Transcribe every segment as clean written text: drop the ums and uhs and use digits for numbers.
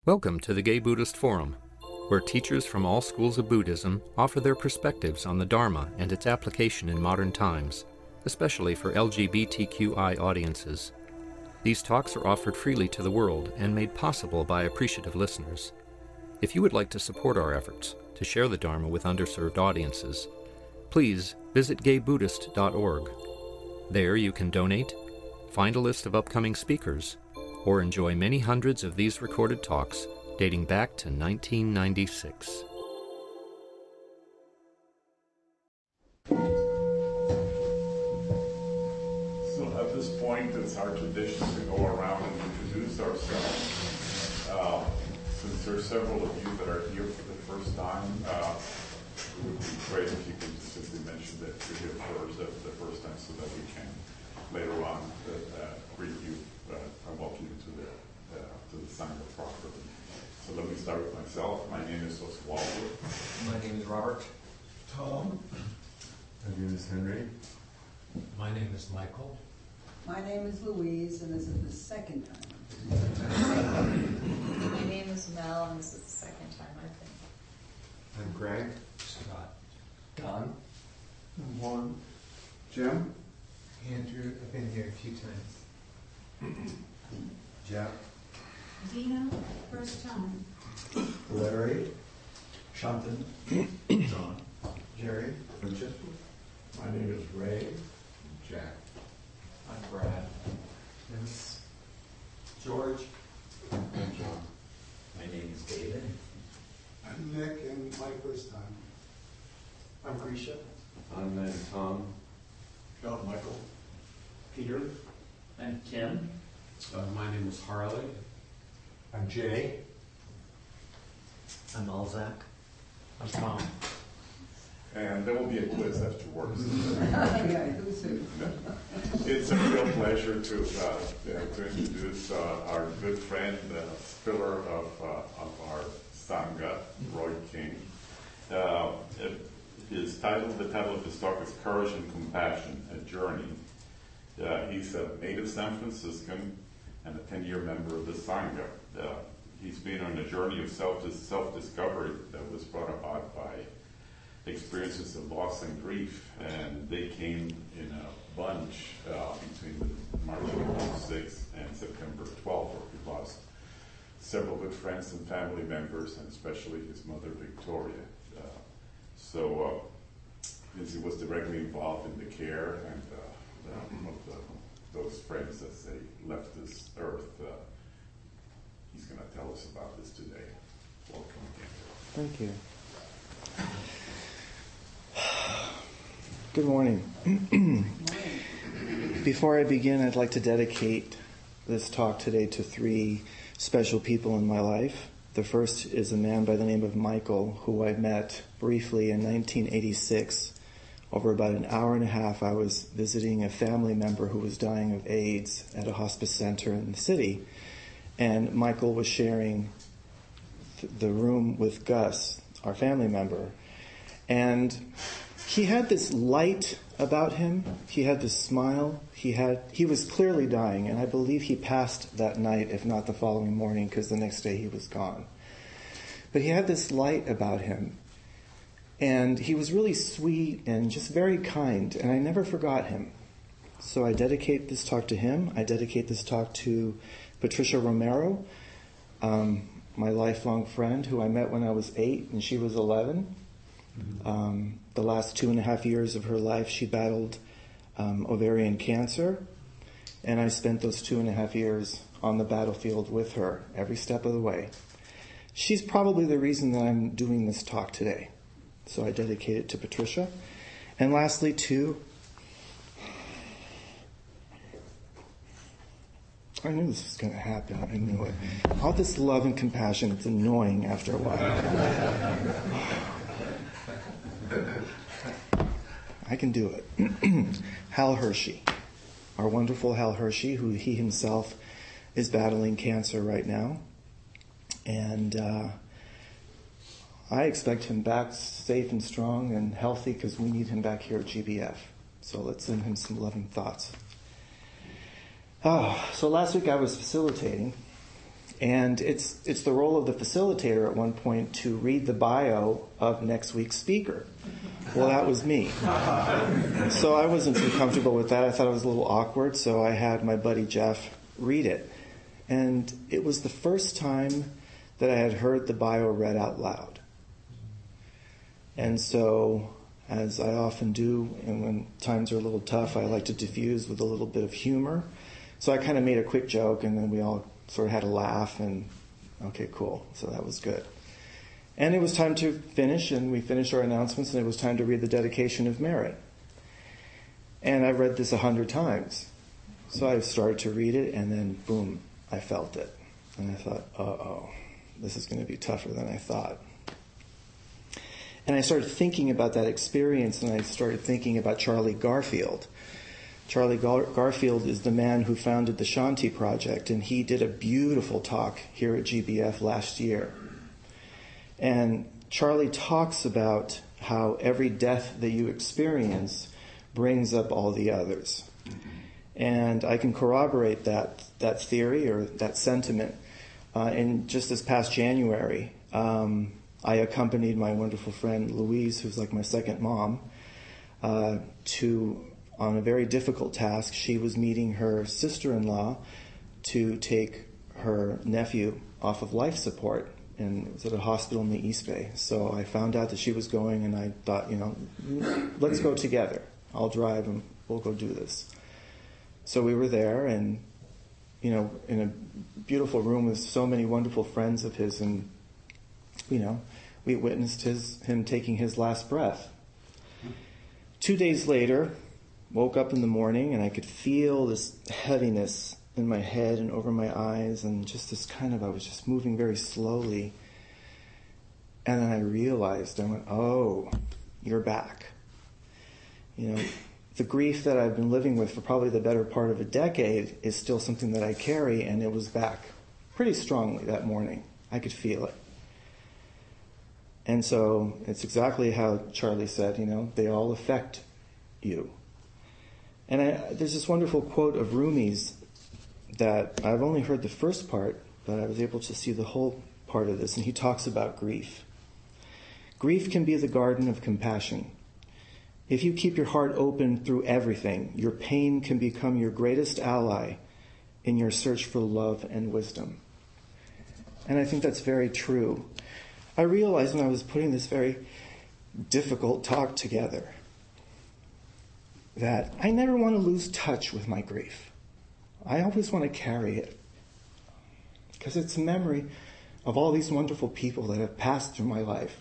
Welcome to the Gay Buddhist Forum, where teachers from all schools of Buddhism offer their perspectives on the Dharma and its application in modern times, especially for LGBTQI audiences. These talks are offered freely to the world and made possible by appreciative listeners. If you would like to support our efforts to share the Dharma with underserved audiences, please visit gaybuddhist.org. There you can donate, find a list of upcoming speakers, or enjoy many hundreds of these recorded talks dating back to 1996. So at this point, it's our tradition to go around and introduce ourselves. Since there are several of you that are here for the first time, it would be great if you could simply mention that you're here the first time so that we can later on greet you and welcome you to the Sangha properly. So let me start with myself. My name is Oswaldo. My name is Robert. Tom. My name is Henry. My name is Michael. My name is Louise, and this is the second time. My name is Mel, and this is the second time, I think. I'm Greg. Scott. Don. Juan. Jim? Andrew, I've been here a few times. Jeff? Dina, first time. Larry? Shantan? John? Jerry? Richard. My name is Ray. Jack. I'm Brad. Dennis. George. And John. My name is David. I'm Nick, and my first time. I'm Grisha. I'm Tom. John Michael. Peter. I'm Kim. My name is Harley. I'm Jay. I'm Alzak. I'm Tom. And there will be a quiz afterwards. Yeah, who's who? It's a real pleasure to introduce our good friend, pillar of our Sangha, Roy King. The title of his talk is Courage and Compassion, a Journey. He's a native San Franciscan and a 10-year member of the Sangha. He's been on a journey of self-discovery that was brought about by experiences of loss and grief, and they came in a bunch between March 26th and September 12th, where he lost several good friends and family members, and especially his mother, Victoria. So he was directly involved in the care and of those friends as they left this earth. He's going to tell us about this today. Welcome again. Thank you. Good morning. Before I begin, I'd like to dedicate this talk today to three special people in my life. The first is a man by the name of Michael, who I met briefly in 1986. Over about an hour and a half, I was visiting a family member who was dying of AIDS at a hospice center in the city. And Michael was sharing the room with Gus, our family member. And he had this light about him. He had this smile. He was clearly dying, and I believe he passed that night, if not the following morning, because the next day he was gone. But he had this light about him. And he was really sweet and just very kind, and I never forgot him. So I dedicate this talk to him. I dedicate this talk to Patricia Romero, my lifelong friend who I met when I was 8 and she was 11. The last 2.5 years of her life, she battled ovarian cancer, and I spent those 2.5 years on the battlefield with her every step of the way. She's probably the reason that I'm doing this talk today. So I dedicate it to Patricia. And lastly, I knew this was going to happen. I knew it. All this love and compassion, it's annoying after a while. I can do it. Hal Hershey, our wonderful Hal Hershey, who he himself is battling cancer right now. And I expect him back safe and strong and healthy because we need him back here at GBF. So let's send him some loving thoughts. So last week I was facilitating And it's the role of the facilitator at one point to read the bio of next week's speaker. Well, that was me. So I wasn't too comfortable with that. I thought it was a little awkward, so I had my buddy Jeff read it. And it was the first time that I had heard the bio read out loud. And so, as I often do, and when times are a little tough, I like to diffuse with a little bit of humor. So I kind of made a quick joke, and then we all sort of had a laugh, and okay, cool. So that was good. And it was time to finish, and we finished our announcements, and it was time to read the dedication of merit. And I read this 100 times. So I started to read it, and then boom, I felt it. And I thought, uh-oh, this is going to be tougher than I thought. And I started thinking about that experience, and I started thinking about Charlie Garfield. Charlie Garfield is the man who founded the Shanti Project, and he did a beautiful talk here at GBF last year. And Charlie talks about how every death that you experience brings up all the others. And I can corroborate that theory or that sentiment. In just this past January, I accompanied my wonderful friend Louise, who's like my second mom, on a very difficult task. She was meeting her sister-in-law to take her nephew off of life support, and it was at a hospital in the East Bay. So I found out that she was going, and I thought, let's go together. I'll drive, and we'll go do this. So we were there, and, in a beautiful room with so many wonderful friends of his, and, we witnessed him taking his last breath. 2 days later, woke up in the morning, and I could feel this heaviness in my head and over my eyes, and just this I was just moving very slowly. And then I realized, I went, oh, you're back. The grief that I've been living with for probably the better part of a decade is still something that I carry, and it was back pretty strongly that morning. I could feel it. And so it's exactly how Charlie said, they all affect you. And there's this wonderful quote of Rumi's that I've only heard the first part, but I was able to see the whole part of this, and he talks about grief. Grief can be the garden of compassion. If you keep your heart open through everything, your pain can become your greatest ally in your search for love and wisdom. And I think that's very true. I realized when I was putting this very difficult talk together that I never want to lose touch with my grief. I always want to carry it because it's a memory of all these wonderful people that have passed through my life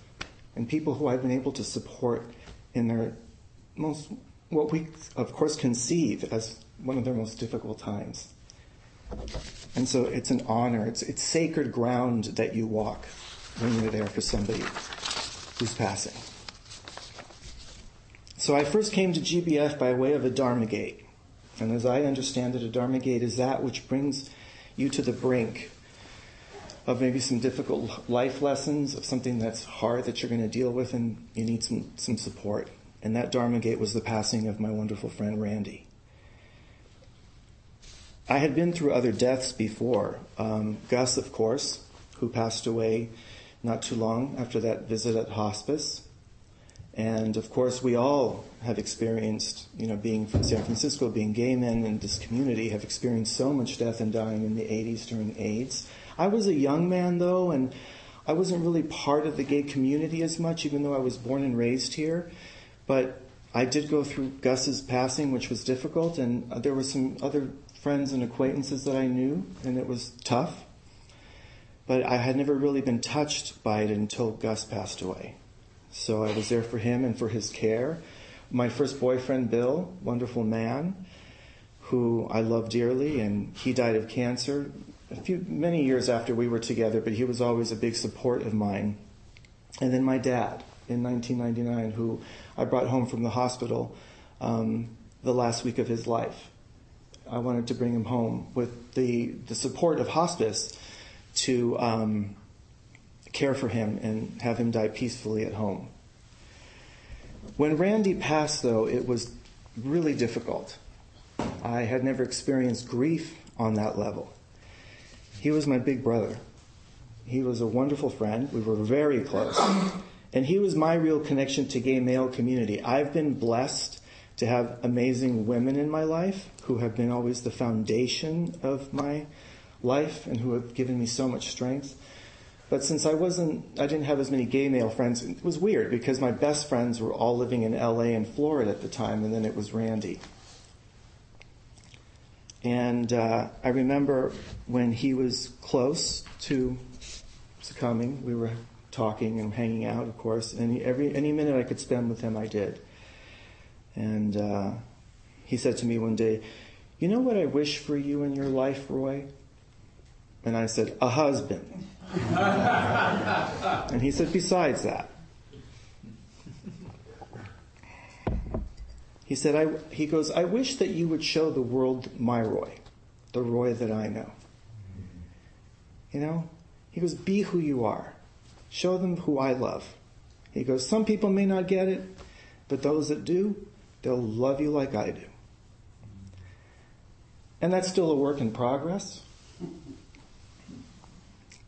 and people who I've been able to support in their what we, of course, conceive as one of their most difficult times. And so it's an honor. It's sacred ground that you walk when you're there for somebody who's passing. So I first came to GBF by way of a Dharma gate. And as I understand it, a Dharma gate is that which brings you to the brink of maybe some difficult life lessons, of something that's hard that you're going to deal with, and you need some support. And that Dharma gate was the passing of my wonderful friend Randy. I had been through other deaths before. Gus, of course, who passed away not too long after that visit at hospice. And of course, we all have experienced, being from San Francisco, being gay men in this community, have experienced so much death and dying in the 80s during AIDS. I was a young man, though, and I wasn't really part of the gay community as much, even though I was born and raised here. But I did go through Gus's passing, which was difficult, and there were some other friends and acquaintances that I knew, and it was tough. But I had never really been touched by it until Gus passed away. So I was there for him and for his care. My first boyfriend, Bill, wonderful man, who I love dearly, and he died of cancer many years after we were together, but he was always a big support of mine. And then my dad, in 1999, who I brought home from the hospital the last week of his life. I wanted to bring him home with the support of hospice to care for him and have him die peacefully at home. When Randy passed, though, it was really difficult. I had never experienced grief on that level. He was my big brother. He was a wonderful friend. We were very close. And he was my real connection to gay male community. I've been blessed to have amazing women in my life who have been always the foundation of my life and who have given me so much strength. But since I didn't have as many gay male friends, it was weird because my best friends were all living in LA and Florida at the time, and then it was Randy. And I remember when he was close to succumbing, we were talking and hanging out, of course, and any minute I could spend with him, I did. And he said to me one day, "You know what I wish for you in your life, Roy?" And I said, "A husband." And he said, "Besides that." He said, he goes, "I wish that you would show the world my Roy, the Roy that I know." You know? He goes, "Be who you are. Show them who I love." He goes, "Some people may not get it, but those that do, they'll love you like I do." And that's still a work in progress.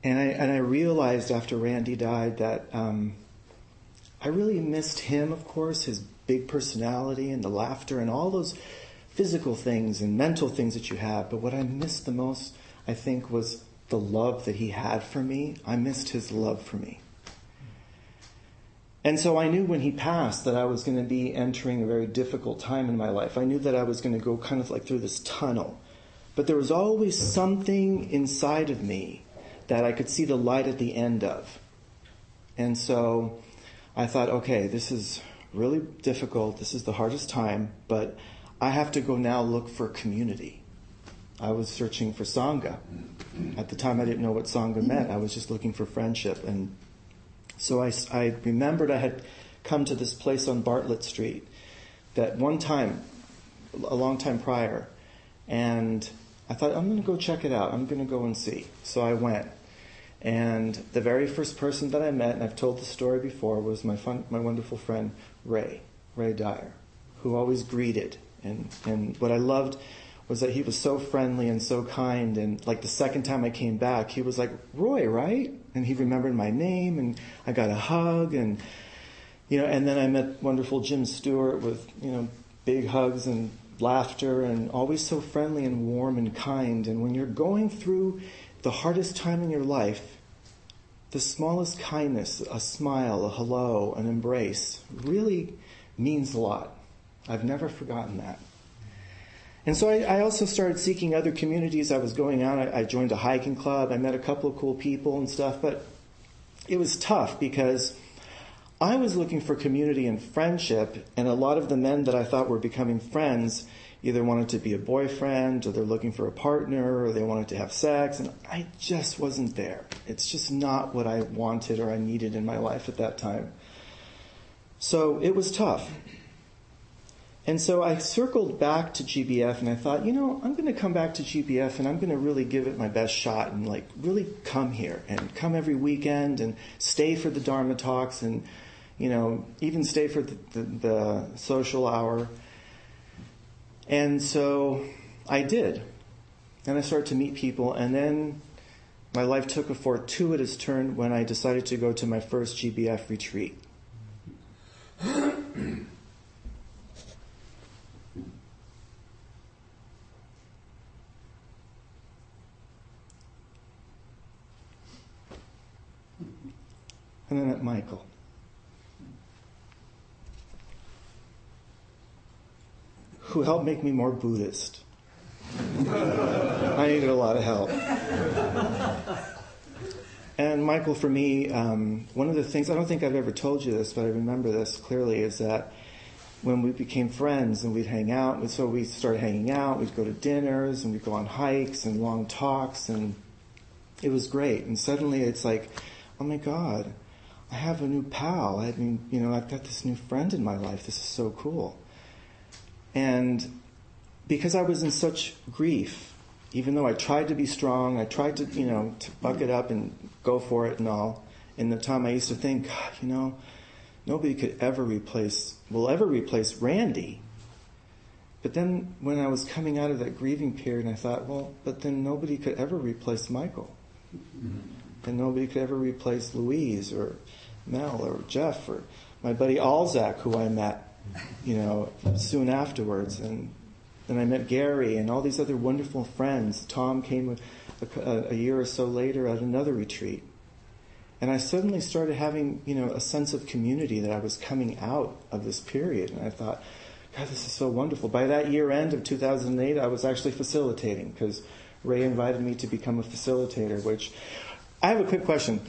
And I realized after Randy died that I really missed him, of course, his big personality and the laughter and all those physical things and mental things that you have. But what I missed the most, I think, was the love that he had for me. I missed his love for me. And so I knew when he passed that I was going to be entering a very difficult time in my life. I knew that I was going to go kind of like through this tunnel. But there was always something inside of me that I could see the light at the end of. And so I thought, okay, this is really difficult. This is the hardest time, but I have to go now look for community. I was searching for Sangha. At the time, I didn't know what Sangha meant. I was just looking for friendship. And so I remembered I had come to this place on Bartlett Street that one time, a long time prior, and I thought, I'm going to go check it out. I'm going to go and see. So I went. And the very first person that I met, and I've told the story before, was my wonderful friend Ray Dyer, who always greeted. And what I loved was that he was so friendly and so kind. And like the second time I came back, he was like, "Roy, right?" And he remembered my name, and I got a hug. And and then I met wonderful Jim Stewart with big hugs and laughter, and always so friendly and warm and kind. And when you're going through the hardest time in your life, the smallest kindness, a smile, a hello, an embrace, really means a lot. I've never forgotten that. And so I also started seeking other communities. I was going out. I joined a hiking club. I met a couple of cool people and stuff. But it was tough because I was looking for community and friendship, and a lot of the men that I thought were becoming friends either wanted to be a boyfriend, or they're looking for a partner, or they wanted to have sex, and I just wasn't there. It's just not what I wanted or I needed in my life at that time. So it was tough. And so I circled back to GBF, and I thought, I'm going to come back to GBF, and I'm going to really give it my best shot, and really come here, and come every weekend, and stay for the Dharma talks, and even stay for the social hour. And so I did. And I started to meet people. And then my life took a fortuitous turn when I decided to go to my first GBF retreat. And I met Michael. Who helped make me more Buddhist. I needed a lot of help. And Michael, for me, one of the things, I don't think I've ever told you this, but I remember this clearly, is that when we became friends and we'd hang out, so we started hanging out, we'd go to dinners, and we'd go on hikes and long talks, and it was great. And suddenly it's like, oh my God, I have a new pal. I've got this new friend in my life. This is so cool. And because I was in such grief, even though I tried to be strong, I tried to, to buck it up and go for it and all, in the time I used to think, God, nobody will ever replace Randy. But then when I was coming out of that grieving period, I thought, well, but then nobody could ever replace Michael. And nobody could ever replace Louise or Mel or Jeff or my buddy Alzak, who I met, soon afterwards. And then I met Gary and all these other wonderful friends. Tom came a year or so later at another retreat. And I suddenly started having, a sense of community that I was coming out of this period. And I thought, God, this is so wonderful. By that year end of 2008, I was actually facilitating because Ray invited me to become a facilitator, which I have a quick question.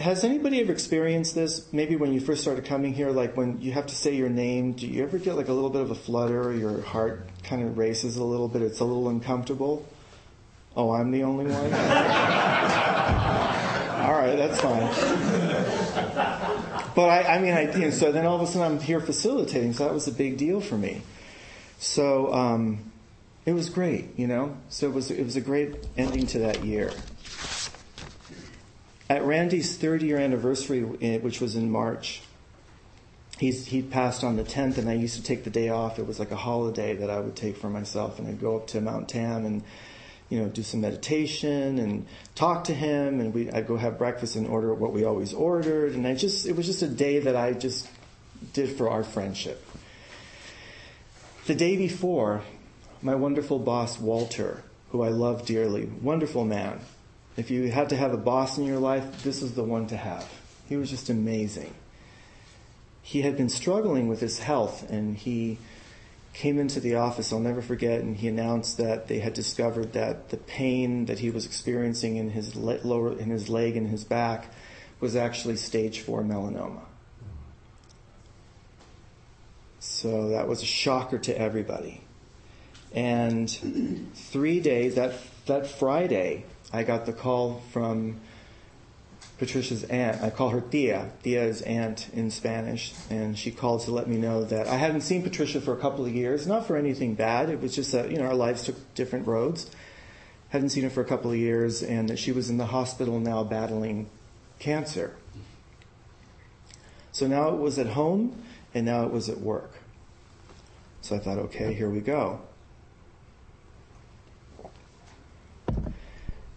Has anybody ever experienced this? Maybe when you first started coming here, like when you have to say your name, do you ever get like a little bit of a flutter? Your heart kind of races a little bit. It's a little uncomfortable. Oh, I'm the only one? All right, that's fine. But so then all of a sudden I'm here facilitating, so that was a big deal for me. So it was great, So it was a great ending to that year. At Randy's 30-year anniversary, which was in March, he passed on the 10th, and I used to take the day off. It was like a holiday that I would take for myself, and I'd go up to Mount Tam and do some meditation and talk to him, and I'd go have breakfast and order what we always ordered, and it was just a day that I just did for our friendship. The day before, my wonderful boss Walter, who I love dearly, wonderful man. If you had to have a boss in your life, this is the one to have. He was just amazing. He had been struggling with his health, and he came into the office, I'll never forget, and he announced that they had discovered that the pain that he was experiencing in his leg and his back was actually stage 4 melanoma. So that was a shocker to everybody. And 3 days, that Friday, I got the call from Patricia's aunt. I call her Tia. Tia is aunt in Spanish. And she called to let me know that I hadn't seen Patricia for a couple of years. Not for anything bad. It was just that, our lives took different roads. Hadn't seen her for a couple of years, and that she was in the hospital now battling cancer. So now it was at home, and now it was at work. So I thought, okay, here we go.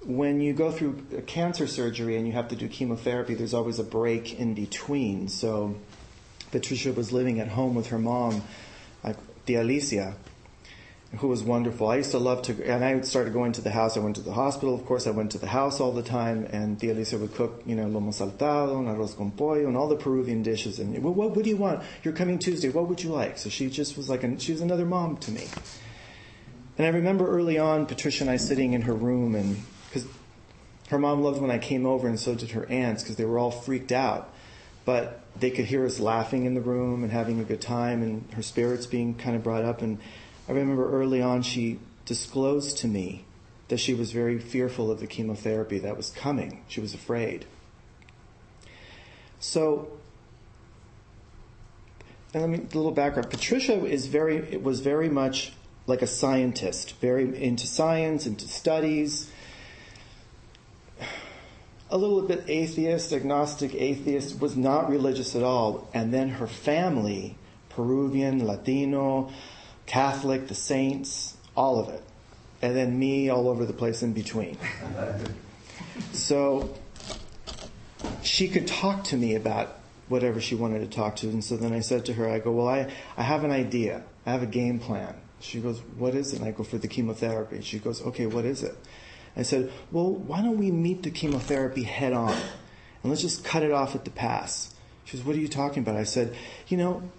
When you go through a cancer surgery and you have to do chemotherapy, there's always a break in between. So Patricia was living at home with her mom, Tia Alicia, who was wonderful. I used to love to, and I started going to the house. I went to the hospital, of course. I went to the house all the time, and Tia Alicia would cook, lomo saltado, and arroz con pollo, and all the Peruvian dishes. And what do you want? You're coming Tuesday. What would you like? So she just was she was another mom to me. And I remember early on, Patricia and I sitting in her room, and because her mom loved when I came over, and so did her aunts, because they were all freaked out. But they could hear us laughing in the room and having a good time, and her spirits being kind of brought up. And I remember early on she disclosed to me that she was very fearful of the chemotherapy that was coming. She was afraid. So, and a little background. Patricia was very much like a scientist, very into science, into studies. A little bit atheist, agnostic atheist, was not religious at all. And then her family, Peruvian, Latino, Catholic, the saints, all of it. And then me all over the place in between. So she could talk to me about whatever she wanted to talk to. And so then I said to her, I go, well, I have an idea. I have a game plan. She goes, what is it? And I go, for the chemotherapy. She goes, okay, what is it? I said, well, why don't we meet the chemotherapy head on? And let's just cut it off at the pass. She says, what are you talking about? I said,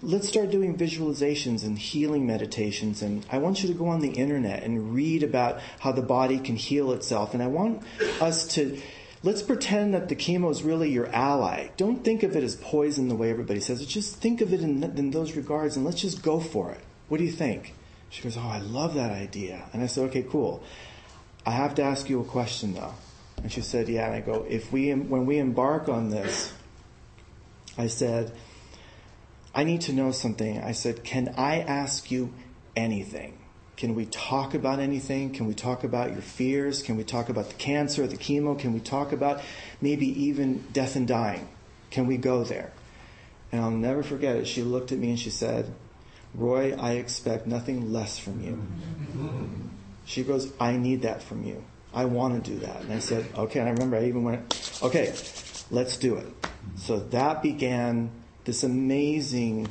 let's start doing visualizations and healing meditations. And I want you to go on the internet and read about how the body can heal itself. And I want us to, let's pretend that the chemo is really your ally. Don't think of it as poison the way everybody says it. Just think of it in those regards, and let's just go for it. What do you think? She goes, oh, I love that idea. And I said, okay, cool. I have to ask you a question, though. And she said, yeah. And I go, when we embark on this, I said, I need to know something. I said, can I ask you anything? Can we talk about anything? Can we talk about your fears? Can we talk about the cancer, the chemo? Can we talk about maybe even death and dying? Can we go there? And I'll never forget it. She looked at me and she said, Roy, I expect nothing less from you. She goes, I need that from you. I want to do that. And I said, okay. And I remember I even went, okay, let's do it. So that began this amazing,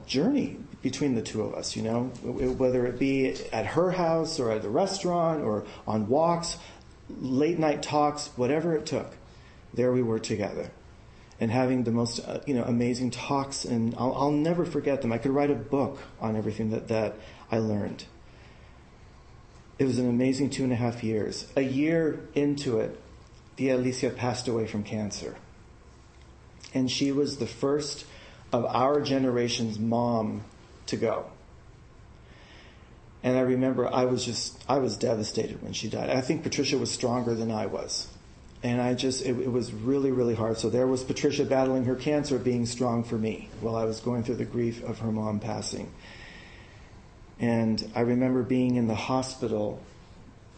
journey between the two of us, whether it be at her house or at the restaurant or on walks, late night talks, whatever it took. There we were together and having the most, amazing talks. And I'll never forget them. I could write a book on everything that I learned. It was an amazing 2.5 years. A year into it, Tia Alicia passed away from cancer. And she was the first of our generation's mom to go. And I remember I was devastated when she died. I think Patricia was stronger than I was. And it was really, really hard. So there was Patricia battling her cancer, being strong for me while I was going through the grief of her mom passing. And I remember being in the hospital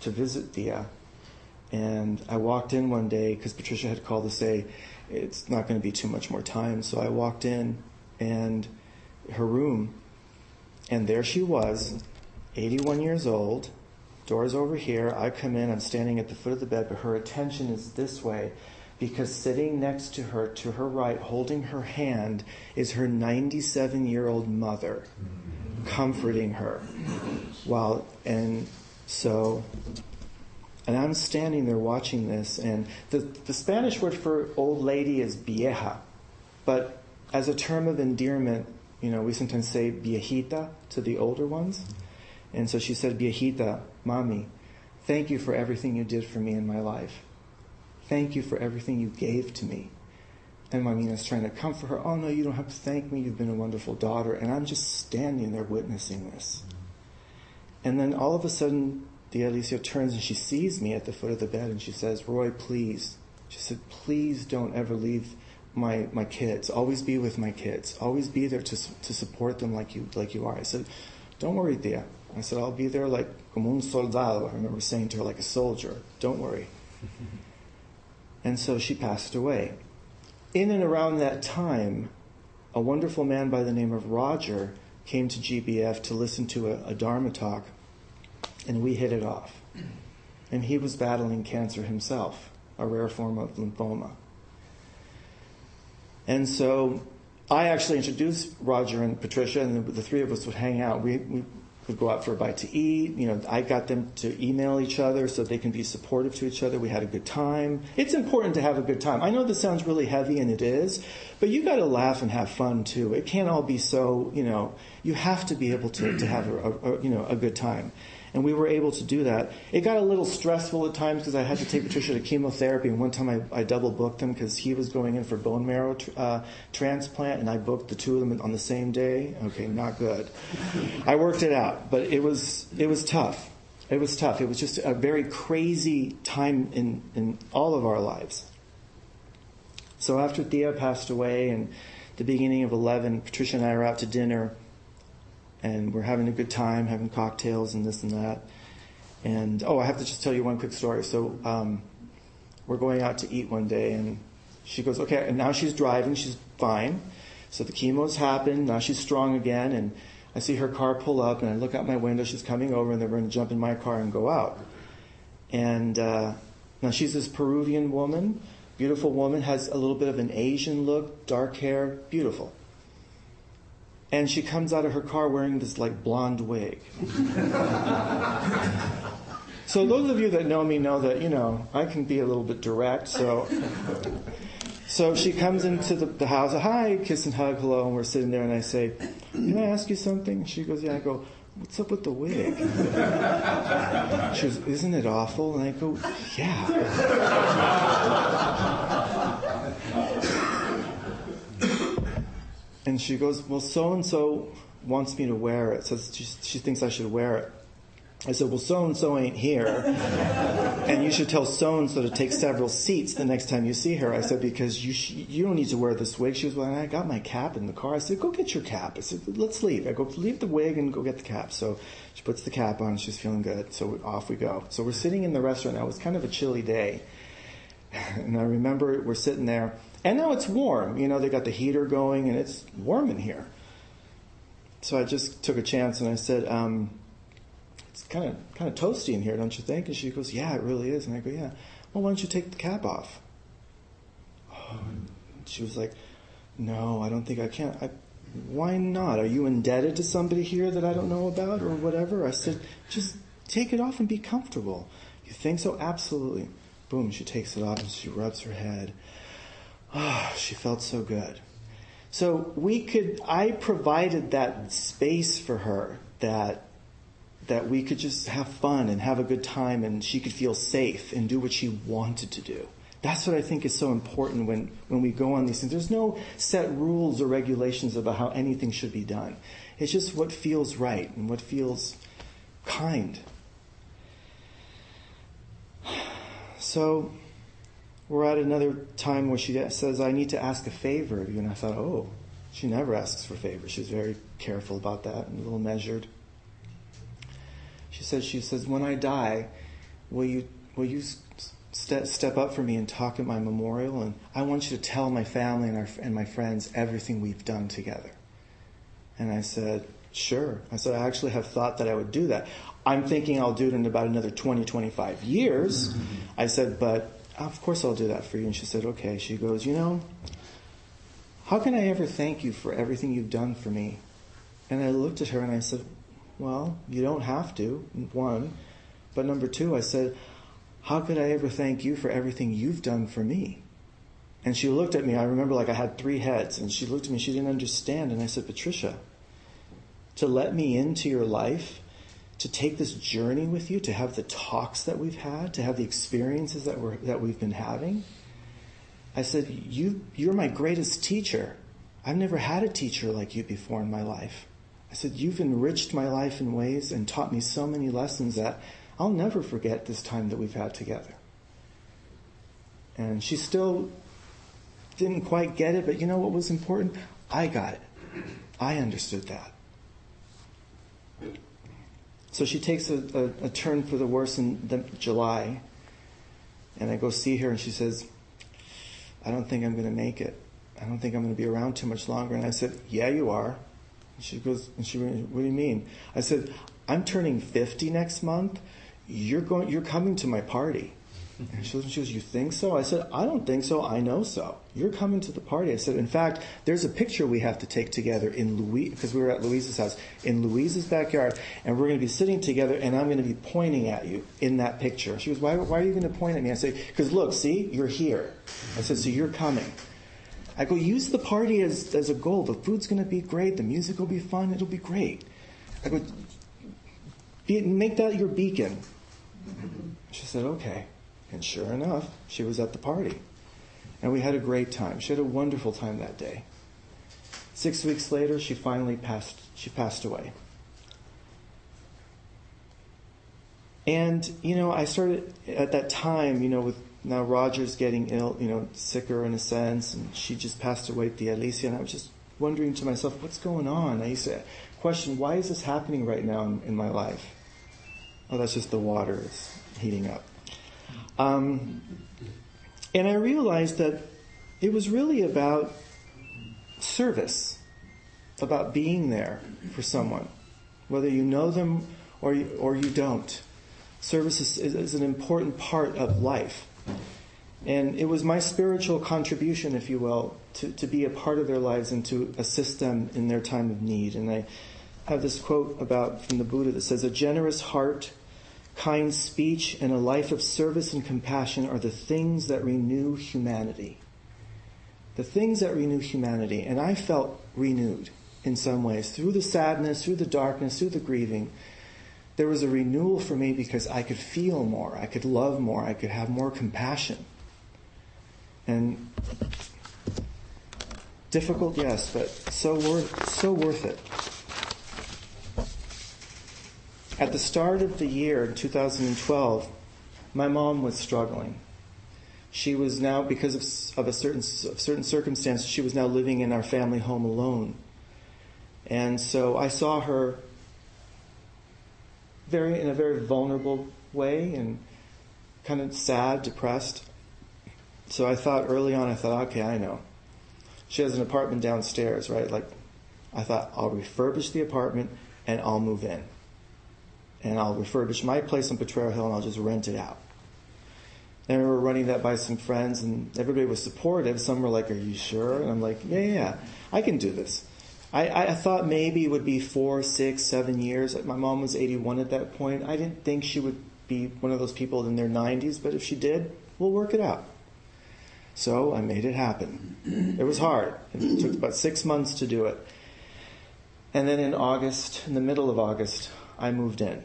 to visit Thea. And I walked in one day because Patricia had called to say it's not going to be too much more time. So I walked in and her room, and there she was, 81 years old, doors over here. I come in, I'm standing at the foot of the bed, but her attention is this way because sitting next to her right, holding her hand, is her 97-year-old mother, comforting her. And I'm standing there watching this, and the Spanish word for old lady is vieja, but as a term of endearment, we sometimes say viejita to the older ones. And so she said, viejita, Mommy, thank you for everything you did for me in my life. Thank you for everything you gave to me. And Mamina's trying to comfort her. Oh, no, you don't have to thank me. You've been a wonderful daughter. And I'm just standing there witnessing this. And then all of a sudden, Tia Alicia turns and she sees me at the foot of the bed and she says, Roy, please. She said, please don't ever leave my kids. Always be with my kids. Always be there to support them like you are. I said, don't worry, Tia. I said, I'll be there like como un soldado. I remember saying to her, like a soldier. Don't worry. And so she passed away. In and around that time, a wonderful man by the name of Roger came to GBF to listen to a Dharma talk, and we hit it off. And he was battling cancer himself, a rare form of lymphoma. And so I actually introduced Roger and Patricia, and the three of us would hang out. We would go out for a bite to eat. I got them to email each other so they can be supportive to each other. We had a good time. It's important to have a good time. I know this sounds really heavy, and it is, but you got to laugh and have fun too. It can't all be so, you have to be able to have a good time. And we were able to do that. It got a little stressful at times because I had to take Patricia to chemotherapy, and one time I double booked him because he was going in for bone marrow transplant, and I booked the two of them on the same day. Okay, not good. I worked it out, but it was tough. It was tough. It was just a very crazy time in all of our lives. So after Thea passed away, and the beginning of 11, Patricia and I are out to dinner. And we're having a good time, having cocktails and this and that. And, I have to just tell you one quick story. So we're going out to eat one day, and she goes, okay, and now she's driving, she's fine. So the chemo's happened, now she's strong again, and I see her car pull up, and I look out my window, she's coming over, and they're going to jump in my car and go out. And now she's this Peruvian woman, beautiful woman, has a little bit of an Asian look, dark hair, beautiful. And she comes out of her car wearing this blonde wig. So those of you that know me know that, I can be a little bit direct. So she comes into the house, hi, kiss and hug, hello, and we're sitting there, and I say, can I ask you something? She goes, yeah. I go, what's up with the wig? She goes, isn't it awful? And I go, yeah. And she goes, well, so-and-so wants me to wear it. So she thinks I should wear it. I said, well, so-and-so ain't here. And you should tell so-and-so to take several seats the next time you see her. I said, because you don't need to wear this wig. She was, well, I got my cap in the car. I said, go get your cap. I said, let's leave. I go, leave the wig and go get the cap. So she puts the cap on. She's feeling good. So off we go. So we're sitting in the restaurant. Now, it was kind of a chilly day. And I remember we're sitting there. And now it's warm. They got the heater going, and it's warm in here. So I just took a chance and I said, it's kind of toasty in here, don't you think? And she goes, yeah, it really is. And I go, yeah. Well, why don't you take the cap off? Oh, she was like, no, I don't think I can. Why not? Are you indebted to somebody here that I don't know about or whatever? I said, just take it off and be comfortable. You think so? Absolutely. Boom, she takes it off and she rubs her head. Ah, she felt so good. So I provided that space for her that we could just have fun and have a good time and she could feel safe and do what she wanted to do. That's what I think is so important when we go on these things. There's no set rules or regulations about how anything should be done. It's just what feels right and what feels kind. So we're at another time where she says, I need to ask a favor of you. And I thought, oh, she never asks for favors. She's very careful about that and a little measured. She says, when I die, will you step up for me and talk at my memorial? And I want you to tell my family and my friends everything we've done together. And I said, sure. I said, I actually have thought that I would do that. I'm thinking I'll do it in about another 20, 25 years. I said, but of course I'll do that for you. And she said, okay. She goes, how can I ever thank you for everything you've done for me? And I looked at her and I said, well, you don't have to, one. But number two, I said, how could I ever thank you for everything you've done for me? And she looked at me. I remember like I had 3 heads. And she looked at me. She didn't understand. And I said, Patricia, to let me into your life, to take this journey with you, to have the talks that we've had, to have the experiences that we've been having. I said, you're my greatest teacher. I've never had a teacher like you before in my life. I said, you've enriched my life in ways and taught me so many lessons that I'll never forget this time that we've had together. And she still didn't quite get it, but you know what was important? I got it. I understood that. So she takes a turn for the worse in July, and I go see her, and she says, I don't think I'm going to make it. I don't think I'm going to be around too much longer. And I said, yeah, you are. And she goes, what do you mean? I said, I'm turning 50 next month. You're coming to my party. And she goes, you think so? I said, I don't think so. I know so. You're coming to the party. I said, in fact, there's a picture we have to take together because we were at Louise's house, in Louise's backyard, and we're going to be sitting together, and I'm going to be pointing at you in that picture. She goes, why are you going to point at me? I say, because look, see, you're here. I said, so you're coming. I go, use the party as a goal. The food's going to be great. The music will be fun. It'll be great. I go, make that your beacon. She said, okay. And sure enough, she was at the party. And we had a great time. She had a wonderful time that day. 6 weeks later, she finally passed away. And, I started at that time, with now Roger's getting ill, sicker in a sense, and she just passed away at the Alicia, and I was just wondering to myself, what's going on? I used to question, why is this happening right now in my life? Oh, that's just the water. It's heating up. And I realized that it was really about service, about being there for someone, whether you know them or you don't. Service is an important part of life. And it was my spiritual contribution, if you will, to be a part of their lives and to assist them in their time of need. And I have this quote from the Buddha that says, a generous heart, kind speech, and a life of service and compassion are the things that renew humanity. The things that renew humanity. And I felt renewed in some ways. Through the sadness, through the darkness, through the grieving, there was a renewal for me because I could feel more, I could love more, I could have more compassion. And difficult, yes, but so worth it. At the start of the year, in 2012, my mom was struggling. She was now, because of certain circumstances, she was now living in our family home alone. And so I saw her in a very vulnerable way and kind of sad, depressed. So I thought early on, okay, I know. She has an apartment downstairs, right? Like I thought, I'll refurbish the apartment and I'll move in. And I'll refurbish my place on Potrero Hill and I'll just rent it out. And I remember running that by some friends and everybody was supportive. Some were like, are you sure? And I'm like, yeah, I can do this. I thought maybe it would be 4, 6, 7 years. My mom was 81 at that point. I didn't think she would be one of those people in their 90s, but if she did, we'll work it out. So I made it happen. It was hard. It took about 6 months to do it. And then in the middle of August, I moved in.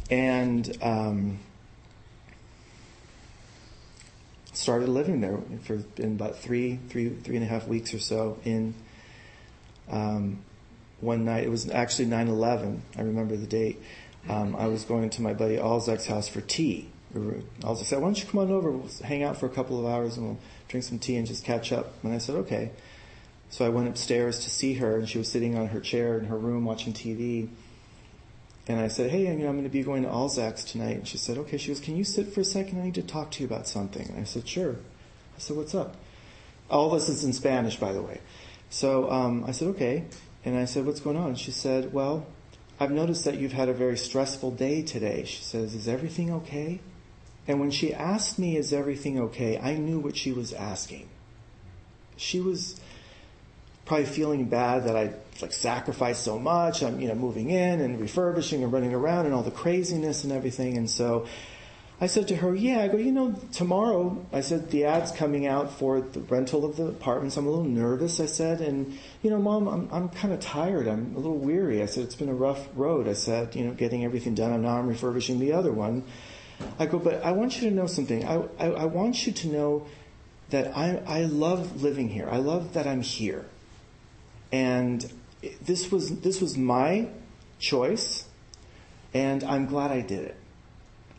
And started living there for about three and a half weeks or so. One night, it was actually 9/11. I remember the date. I was going to my buddy Alzak's house for tea. Alzak said, why don't you come on over, we'll hang out for a couple of hours and we'll drink some tea and just catch up. And I said, okay. So I went upstairs to see her, and she was sitting on her chair in her room watching TV. And I said, hey, I'm going to be going to Alzak's tonight. And she said, okay. She goes, can you sit for a second? I need to talk to you about something. And I said, sure. I said, what's up? All this is in Spanish, by the way. So I said, okay. And I said, what's going on? And she said, well, I've noticed that you've had a very stressful day today. She says, is everything okay? And when she asked me, is everything okay, I knew what she was asking. She was probably feeling bad that I sacrificed so much. I'm moving in and refurbishing and running around and all the craziness and everything. And so I said to her, yeah, I go, tomorrow, I said, the ad's coming out for the rental of the apartments. I'm a little nervous, I said. And, Mom, I'm kind of tired. I'm a little weary. I said, it's been a rough road. I said, getting everything done. And now I'm refurbishing the other one. I go, but I want you to know something. I want you to know that I love living here. I love that I'm here. And this was my choice, and I'm glad I did it.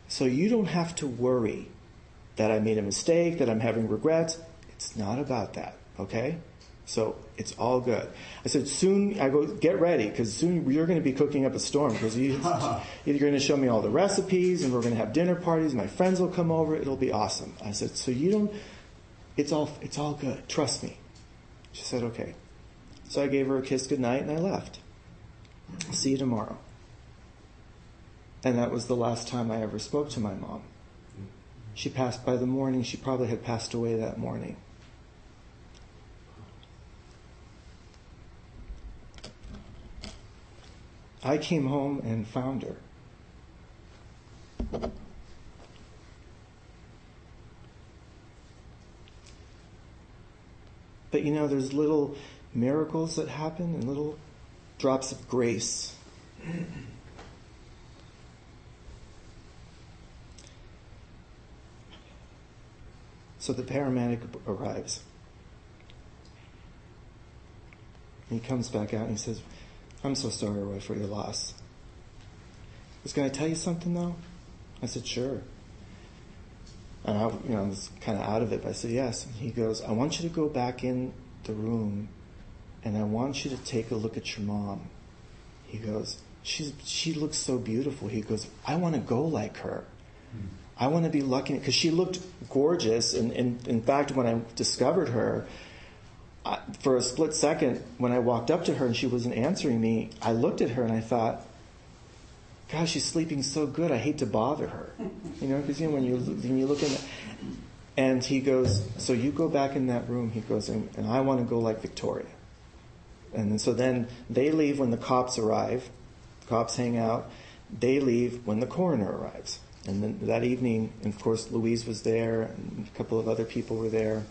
So you don't have to worry that I made a mistake, that I'm having regrets. It's not about that, okay? So it's all good. I said, soon, I go, get ready, because soon you're going to be cooking up a storm, because you're going to show me all the recipes, and we're going to have dinner parties, my friends will come over, it'll be awesome. I said, so it's all good, trust me. She said, okay. So I gave her a kiss goodnight and I left. See you tomorrow. And that was the last time I ever spoke to my mom. She passed by the morning. She probably had passed away that morning. I came home and found her. But there's little miracles that happen and little drops of grace. So the paramedic arrives. He comes back out and he says, I'm so sorry, Roy, for your loss. He goes, can I tell you something, though? I said, sure. And I was kind of out of it, but I said, yes. And he goes, I want you to go back in the room and I want you to take a look at your mom. He goes, she looks so beautiful. He goes, I want to go like her. I want to be lucky, because she looked gorgeous. And in fact, when I discovered her, for a split second, when I walked up to her and she wasn't answering me, I looked at her and I thought, gosh, she's sleeping so good. I hate to bother her. Because when you look in, and he goes, so you go back in that room. He goes, and I want to go like Victoria. And so then they leave when the cops arrive. The cops hang out. They leave when the coroner arrives. And then that evening, and of course, Louise was there, and a couple of other people were there.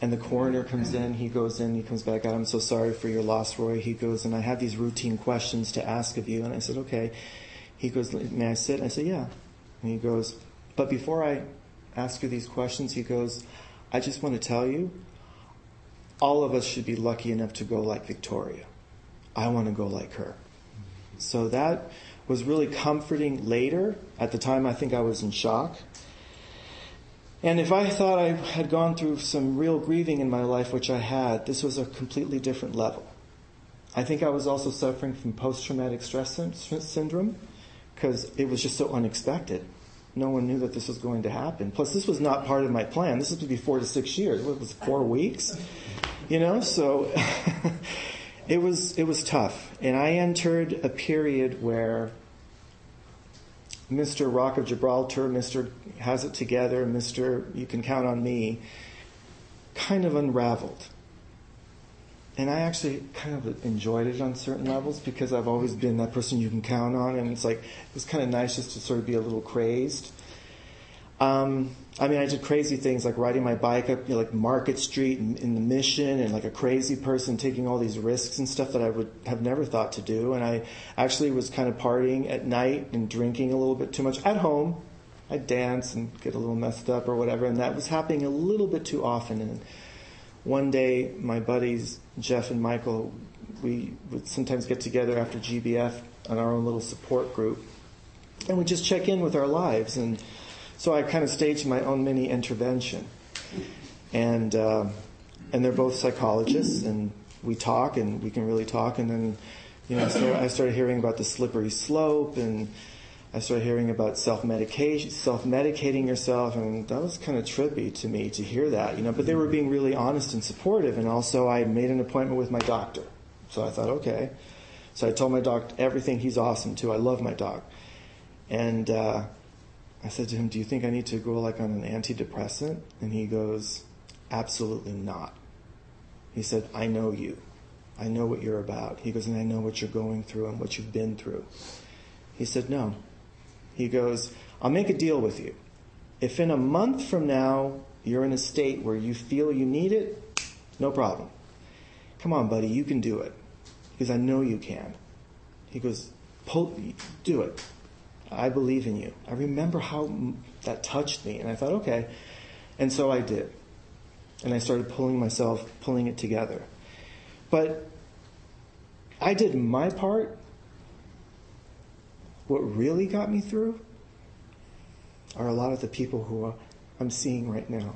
And the coroner comes in, he comes back out, I'm so sorry for your loss, Roy. He goes, and I have these routine questions to ask of you. And I said, okay. He goes, may I sit? I said, yeah. And he goes, but before I ask you these questions, he goes, I just want to tell you, all of us should be lucky enough to go like Victoria. I want to go like her. So that was really comforting later. At the time, I think I was in shock. And if I thought I had gone through some real grieving in my life, which I had, this was a completely different level. I think I was also suffering from post-traumatic stress syndrome, because it was just so unexpected. No one knew that this was going to happen. Plus, this was not part of my plan. This was to be 4 to 6 years. What was it, 4 weeks? So it was tough. And I entered a period where Mr. Rock of Gibraltar, Mr. Has It Together, Mr. You Can Count on Me, kind of unraveled. And I actually kind of enjoyed it on certain levels because I've always been that person you can count on, and it was kind of nice just to sort of be a little crazed. I did crazy things like riding my bike up, like Market Street in the Mission, and like a crazy person taking all these risks and stuff that I would have never thought to do. And I actually was kind of partying at night and drinking a little bit too much at home. I'd dance and get a little messed up or whatever, and that was happening a little bit too often. And one day, my buddies, Jeff and Michael, we would sometimes get together after GBF on our own little support group, and we'd just check in with our lives. And so I kind of staged my own mini intervention. And they're both psychologists, and we talk, and we can really talk. And then, I started hearing about the slippery slope, and I started hearing about self-medicating yourself, and that was kind of trippy to me to hear that, But they were being really honest and supportive, and also I made an appointment with my doctor. So I thought, okay. So I told my doc everything. He's awesome too. I love my doc. And I said to him, "Do you think I need to go on an antidepressant?" And he goes, "Absolutely not." He said, "I know you. I know what you're about." He goes, "And I know what you're going through and what you've been through." He said, "No." He goes, "I'll make a deal with you. If in a month from now you're in a state where you feel you need it, no problem. Come on, buddy, you can do it. Because I know you can." He goes, "Do it. I believe in you." I remember how that touched me, and I thought, okay. And so I did. And I started pulling it together. But I did my part. What really got me through are a lot of the people who I'm seeing right now.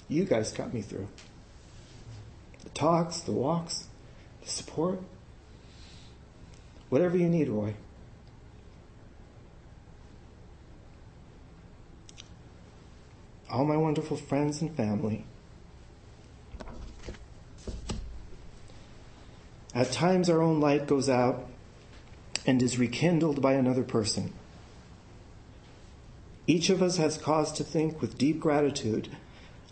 You guys got me through. The talks, the walks, the support. Whatever you need, Roy. All my wonderful friends and family. At times our own light goes out and is rekindled by another person. Each of us has cause to think with deep gratitude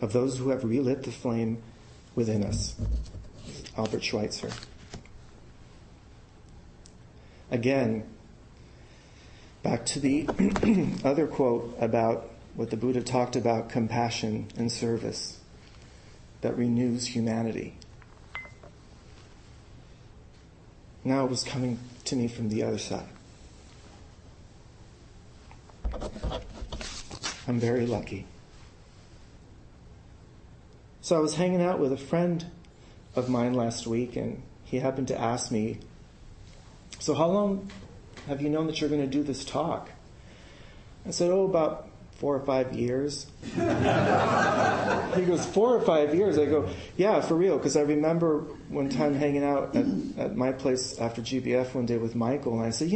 of those who have relit the flame within us. Albert Schweitzer. Again, back to the other quote about what the Buddha talked about, compassion and service that renews humanity. Now it was coming to me from the other side. I'm very lucky. So I was hanging out with a friend of mine last week, and he happened to ask me, "So how long have you known that you're going to do this talk?" I said, about 4 or 5 years. He goes, 4 or 5 years? I go, yeah, for real, because I remember one time hanging out at my place after GBF one day with Michael, and I said,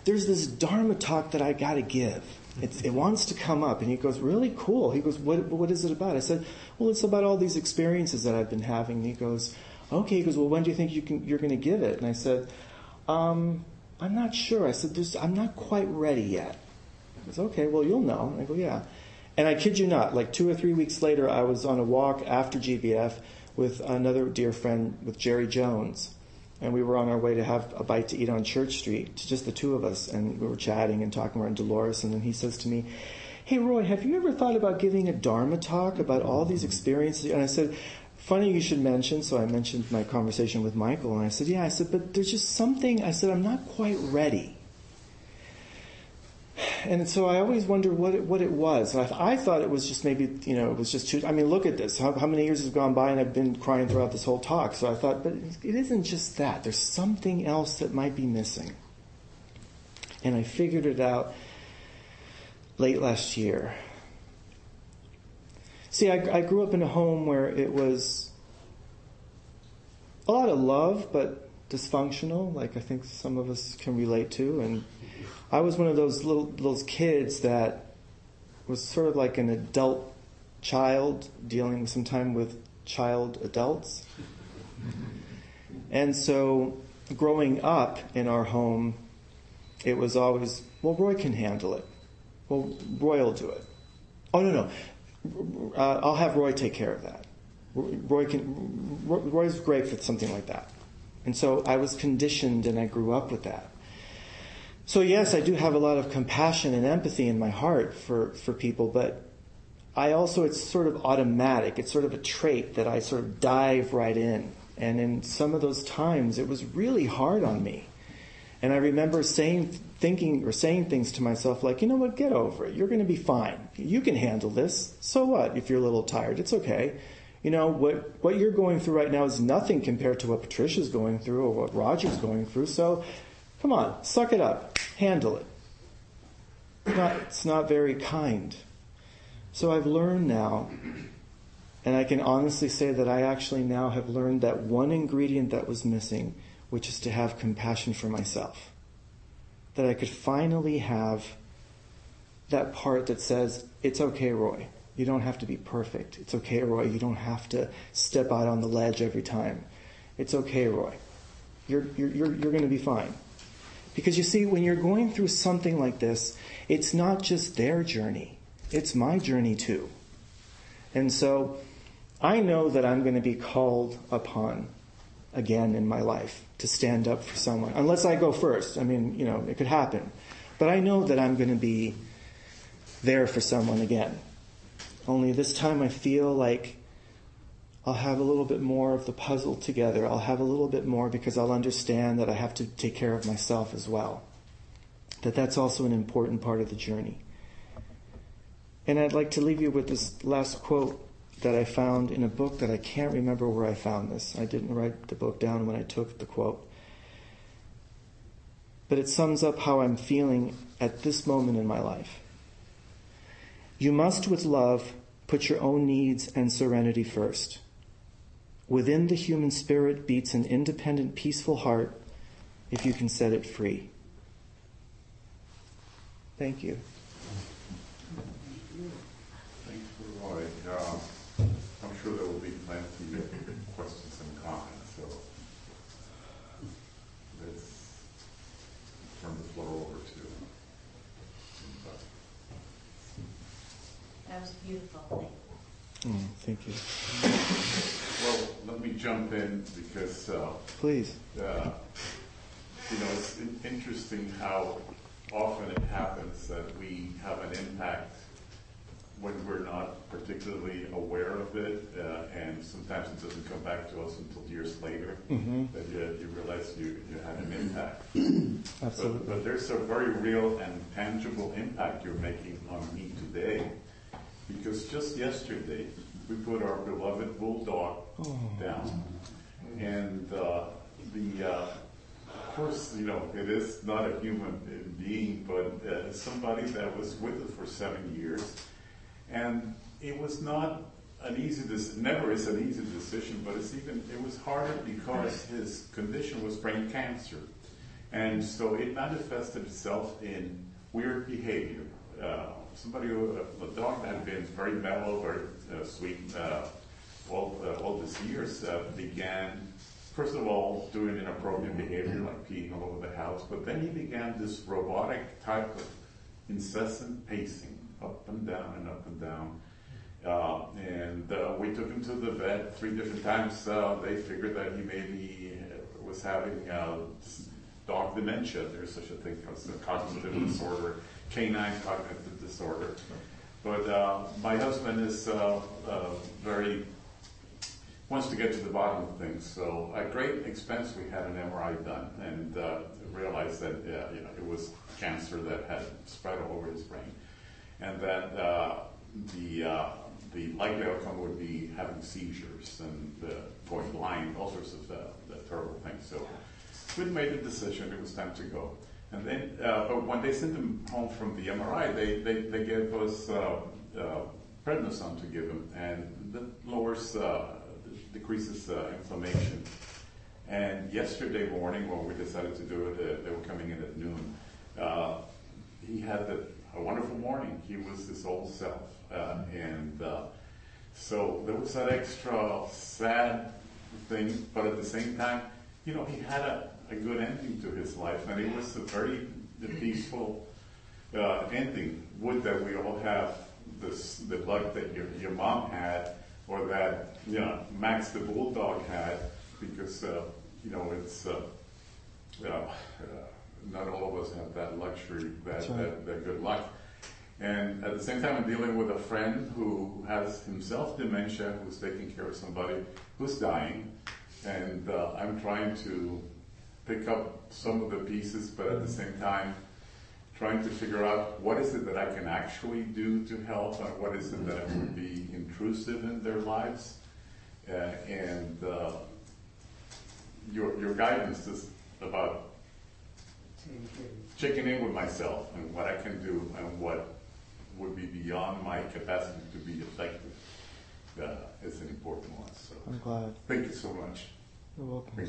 there's this Dharma talk that I got to give. It wants to come up. And he goes, really cool. He goes, what is it about? I said, well, it's about all these experiences that I've been having. And he goes, okay. He goes, well, when do you think you're going to give it? And I said, I'm not sure. I said, I'm not quite ready yet. He goes, okay, well, you'll know. I go, yeah. And I kid you not, 2 or 3 weeks later, I was on a walk after GBF with another dear friend, with Jerry Jones. And we were on our way to have a bite to eat on Church Street, just the two of us. And we were chatting and talking. We're in Dolores. And then he says to me, hey, Roy, have you ever thought about giving a Dharma talk about all these experiences? And I said, funny you should mention. So I mentioned my conversation with Michael. And I said, yeah. I said, but there's just something. I said, I'm not quite ready. And so I always wonder what it was. I thought it was just maybe, it was just too... look at this. How many years have gone by and I've been crying throughout this whole talk. So I thought, but it isn't just that. There's something else that might be missing. And I figured it out late last year. See, I grew up in a home where it was a lot of love, but dysfunctional, like I think some of us can relate to. And I was one of those kids that was sort of like an adult child dealing sometime with child adults. And so growing up in our home, it was always, well, Roy can handle it. Well, Roy will do it. Oh, no. I'll have Roy take care of that. Roy's great for something like that. And so I was conditioned and I grew up with that. So yes, I do have a lot of compassion and empathy in my heart for people, but I also, it's sort of automatic. It's sort of a trait that I sort of dive right in. And in some of those times, it was really hard on me. And I remember saying things to myself like, you know what, get over it. You're going to be fine. You can handle this. So what if you're a little tired? It's okay. You know, what you're going through right now is nothing compared to what Patricia's going through or what Roger's going through. So come on, suck it up. Handle it. It's not very kind. So I've learned now, and I can honestly say that I actually now have learned that one ingredient that was missing, which is to have compassion for myself. That I could finally have that part that says, it's okay, Roy. You don't have to be perfect. It's okay, Roy. You don't have to step out on the ledge every time. It's okay, Roy. You're going to be fine. Because you see, when you're going through something like this, it's not just their journey. It's my journey too. And so I know that I'm going to be called upon again in my life to stand up for someone. Unless I go first. I mean, you know, it could happen. But I know that I'm going to be there for someone again. Only this time I feel like I'll have a little bit more of the puzzle together. I'll have a little bit more because I'll understand that I have to take care of myself as well. That's also an important part of the journey. And I'd like to leave you with this last quote that I found in a book that I can't remember where I found this. I didn't write the book down when I took the quote. But it sums up how I'm feeling at this moment in my life. You must, with love, put your own needs and serenity first. Within the human spirit beats an independent, peaceful heart if you can set it free. Thank you. Thanks for Roy. I'm sure there will be plenty of questions and comments, so let's turn the floor over to That was beautiful. Thank you. Well, let me jump in because Please. It's interesting how often it happens that we have an impact when we're not particularly aware of it, and sometimes it doesn't come back to us until years later that you realize you had an impact. Absolutely. But there's a very real and tangible impact you're making on me today, because just yesterday we put our beloved bulldog down, and of course, it is not a human being, but somebody that was with us for 7 years. And it was not an easy decision, never is an easy decision, but it was harder because his condition was brain cancer. And so it manifested itself in weird behavior. A dog that had been very mellow, very sweet all these years, began, first of all, doing inappropriate behavior like peeing all over the house, but then he began this robotic type of incessant pacing, up and down and up and down. And we took him to the vet 3 different times. They figured that he maybe was having dog dementia. There's such a thing as a cognitive disorder, canine cognitive disorder. But my husband is wants to get to the bottom of things. So at great expense, we had an MRI done and realized that it was cancer that had spread all over his brain, and that the likely outcome would be having seizures and going blind, all sorts of terrible things. So we made the decision; it was time to go. And then, but when they sent him home from the MRI, they gave us prednisone to give him, and that decreases inflammation. And yesterday morning, when we decided to do it, they were coming in at noon. He had a wonderful morning. He was his old self, and So there was that extra sad thing, but at the same time, he had a good ending to his life, and it was a very peaceful ending. Would that we all have the luck that your mom had, or that Max the bulldog had, because it's not all of us have that luxury, that good luck. And at the same time, I'm dealing with a friend who has himself dementia, who's taking care of somebody who's dying, and I'm trying to pick up some of the pieces, but at the same time, trying to figure out what is it that I can actually do to help, and what is it that would be intrusive in their lives. Your guidance is about checking in with myself and what I can do and what would be beyond my capacity to be effective is an important one. So I'm glad. Thank you so much. You're welcome. Thank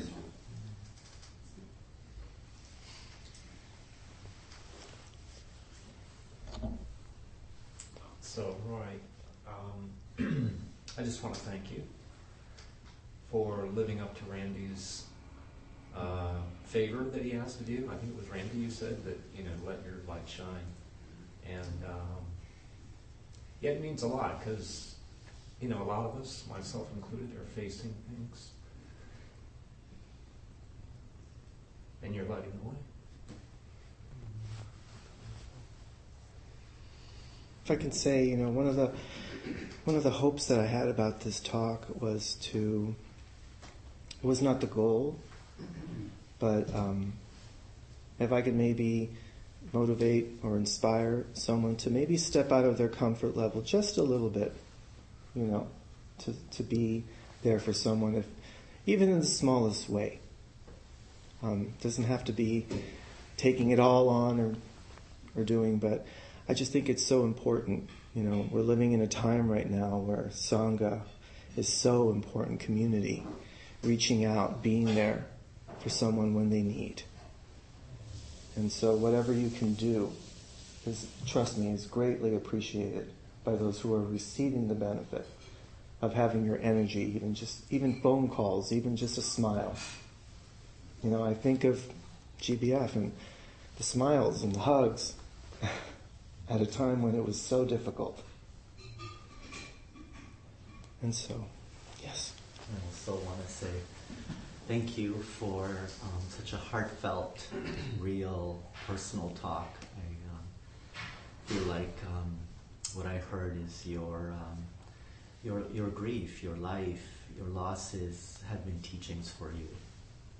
you. So, Roy, I just want to thank you for living up to Randy's favor that he asked of you. I think it was Randy you said that, let your light shine. And it means a lot because, a lot of us, myself included, are facing things. And you're lighting the way. If I can say, one of the hopes that I had about this talk was it was not the goal, but if I could maybe motivate or inspire someone to maybe step out of their comfort level just a little bit, to be there for someone, if even in the smallest way. Doesn't have to be taking it all on or doing, but I just think it's so important. We're living in a time right now where Sangha is so important, community, reaching out, being there for someone when they need. And so whatever you can do, trust me, is greatly appreciated by those who are receiving the benefit of having your energy, even phone calls, even just a smile. I think of GBF and the smiles and the hugs at a time when it was so difficult. And so, yes. I also want to say thank you for such a heartfelt, real, personal talk. I feel like what I heard is your grief, your life, your losses have been teachings for you.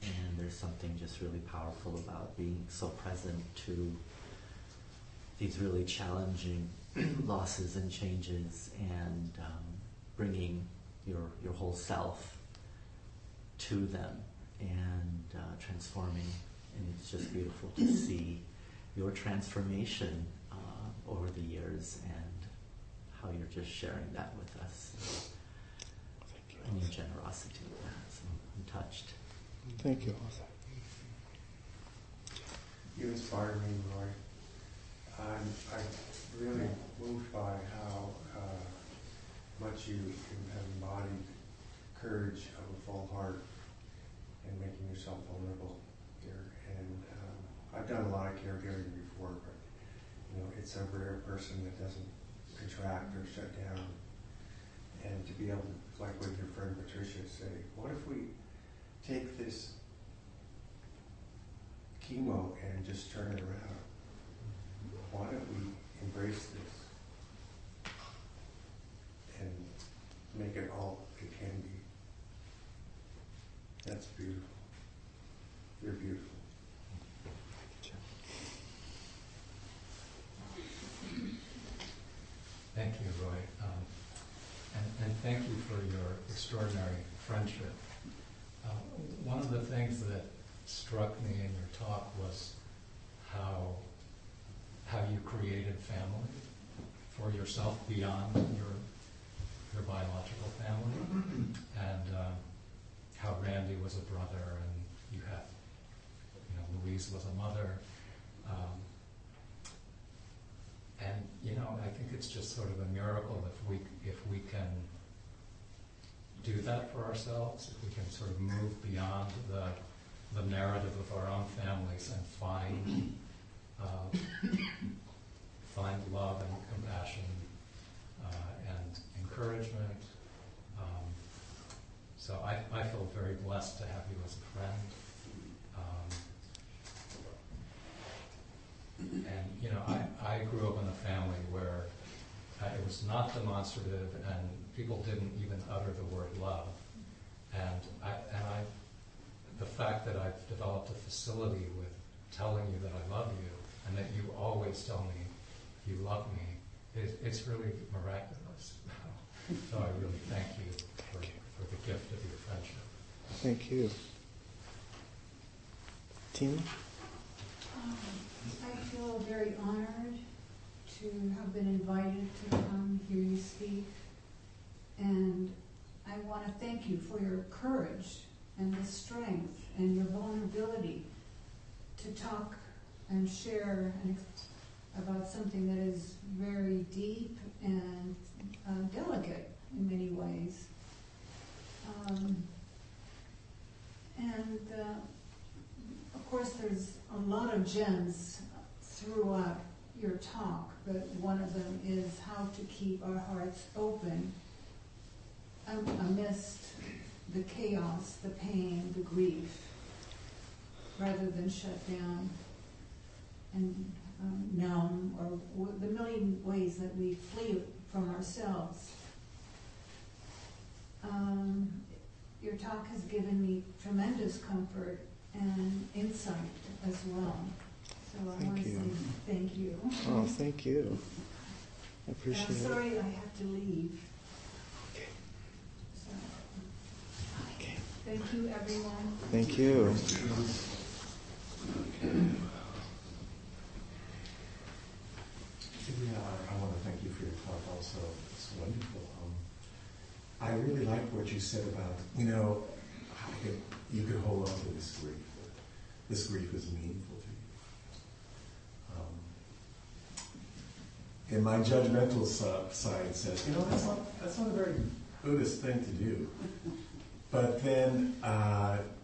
And there's something just really powerful about being so present to these really challenging losses and changes, and bringing your whole self to them and transforming. And it's just beautiful to see your transformation over the years and how you're just sharing that with us. And your generosity with that. So I'm touched. Thank you, Jose. You inspired me, Roy. I'm really moved by how much you have embodied courage of a full heart and making yourself vulnerable here. And I've done a lot of caregiving before, but it's a rare person that doesn't contract or shut down. And to be able to, like with your friend Patricia, say, what if we take this chemo and just turn it around? Why don't we embrace this and make it all it can be? That's beautiful. You're beautiful. Thank you, Roy. And thank you for your extraordinary friendship. One of the things that struck me in your talk was how you created family for yourself beyond your biological family, and how Randy was a brother, and you had, Louise was a mother, and I think it's just sort of a miracle if we can do that for ourselves, if we can sort of move beyond the narrative of our own families and find love and compassion and encouragement. So I feel very blessed to have you as a friend. And you know, I grew up in a family where it was not demonstrative, and people didn't even utter the word love. And the fact that I've developed a facility with telling you that I love you, and that you always tell me you love me, it's really miraculous. So I really thank you for the gift of your friendship. Thank you. Tina? I feel very honored to have been invited to come hear you speak. And I want to thank you for your courage and the strength and your vulnerability to talk and share about something that is very deep and delicate in many ways. Of course, there's a lot of gems throughout your talk, but one of them is how to keep our hearts open amidst the chaos, the pain, the grief, rather than shut down and numb, or the million ways that we flee from ourselves. Your talk has given me tremendous comfort and insight as well. So I want to say thank you. Oh, thank you. I appreciate it. I'm sorry I have to leave. Okay. So, Okay. thank you, everyone. Thank you. Yeah, I want to thank you for your talk also. It's wonderful. I really like what you said about, you could hold on to this grief. This grief is meaningful to you. And my judgmental side says, that's not a very Buddhist thing to do. But then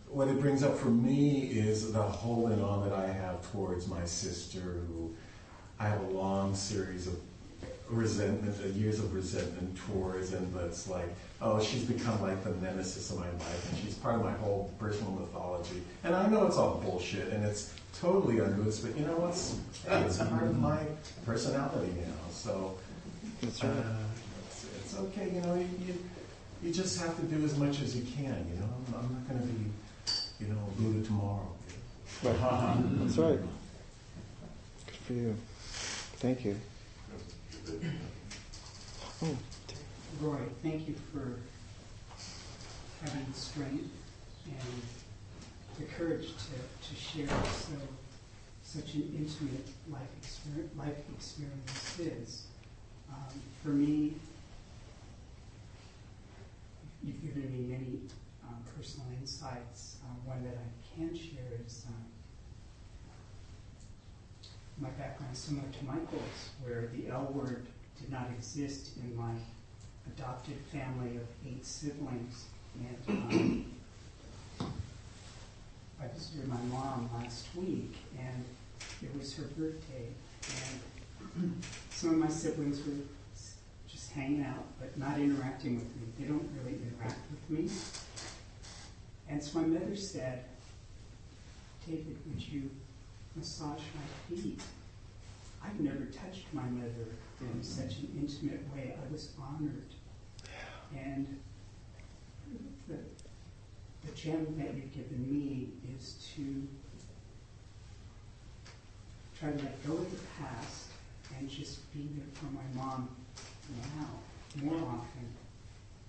what it brings up for me is the holding on that I have towards my sister, who I have a long series of resentment, years of resentment towards, and it's like, oh, she's become like the nemesis of my life, and she's part of my whole personal mythology. And I know it's all bullshit, and it's totally unrooted, but you know what's? Hey, it's part of my personality now. So That's right. it's okay. You just have to do as much as you can. I'm not going to be, Buddha tomorrow. Right. That's right. Good for you. Thank you. Oh. Roy, thank you for having the strength and the courage to share such an intimate life experience is. For me, you've given me many personal insights. One that I can share is my background is similar to Michael's, where the L word did not exist in my adopted family of 8 siblings. And I visited my mom last week, and it was her birthday. And some of my siblings were just hanging out, but not interacting with me. They don't really interact with me. And so my mother said, David, would you massage my feet? I've never touched my mother in such an intimate way. I was honored. And the gem that you've given me is to try to let go of the past and just be there for my mom now, more often.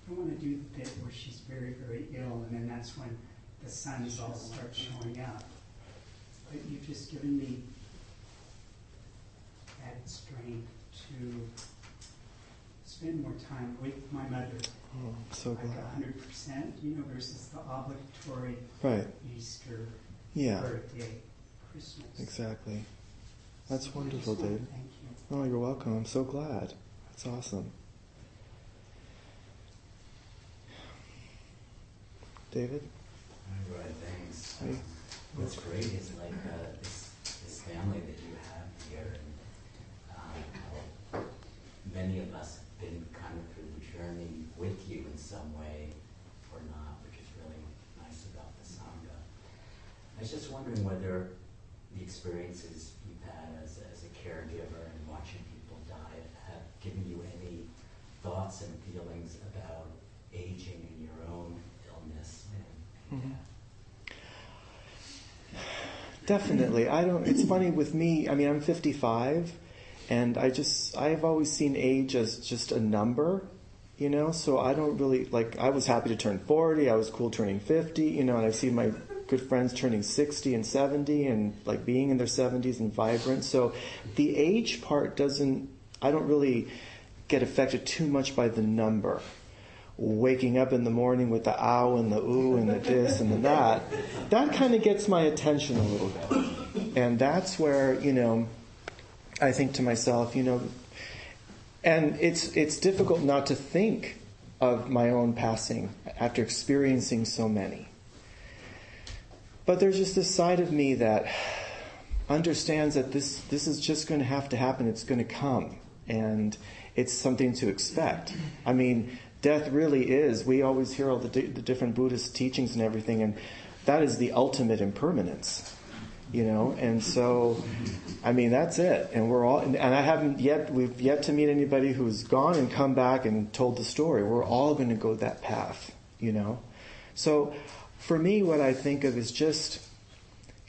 I don't want to do the bit where she's very, very ill, and then that's when the signs all start showing up. But you've just given me added strength to spend more time with my mother. Oh, I'm so glad. Like 100%, versus the obligatory Right. Easter, Yeah. birthday, Christmas. Exactly. That's So wonderful, I just wanna Dave. Thank you. Oh, you're welcome. I'm so glad. That's awesome. David? All right, thanks. Hey. What's great is like this family that you have here, and many of us have been kind of through the journey with you in some way or not, which is really nice about the Sangha. I was just wondering whether the experiences you've had as a caregiver and watching people die have given you any thoughts and feelings about aging and your own illness and death. Definitely. It's funny with me, I mean, I'm 55, and I've always seen age as just a number, so I don't really, I was happy to turn 40, I was cool turning 50, and I see my good friends turning 60 and 70 and being in their 70s and vibrant. So the age part I don't really get affected too much by the number. Waking up in the morning with the ow and the ooh and the this and the that kind of gets my attention a little bit. And that's where, I think to myself, and it's difficult not to think of my own passing after experiencing so many. But there's just this side of me that understands that this is just going to have to happen. It's going to come. And it's something to expect. I mean, death really is. We always hear all the different Buddhist teachings and everything, and that is the ultimate impermanence. And so, I mean, that's it. And we're all, and we've yet to meet anybody who's gone and come back and told the story. We're all going to go that path, So, for me, what I think of is just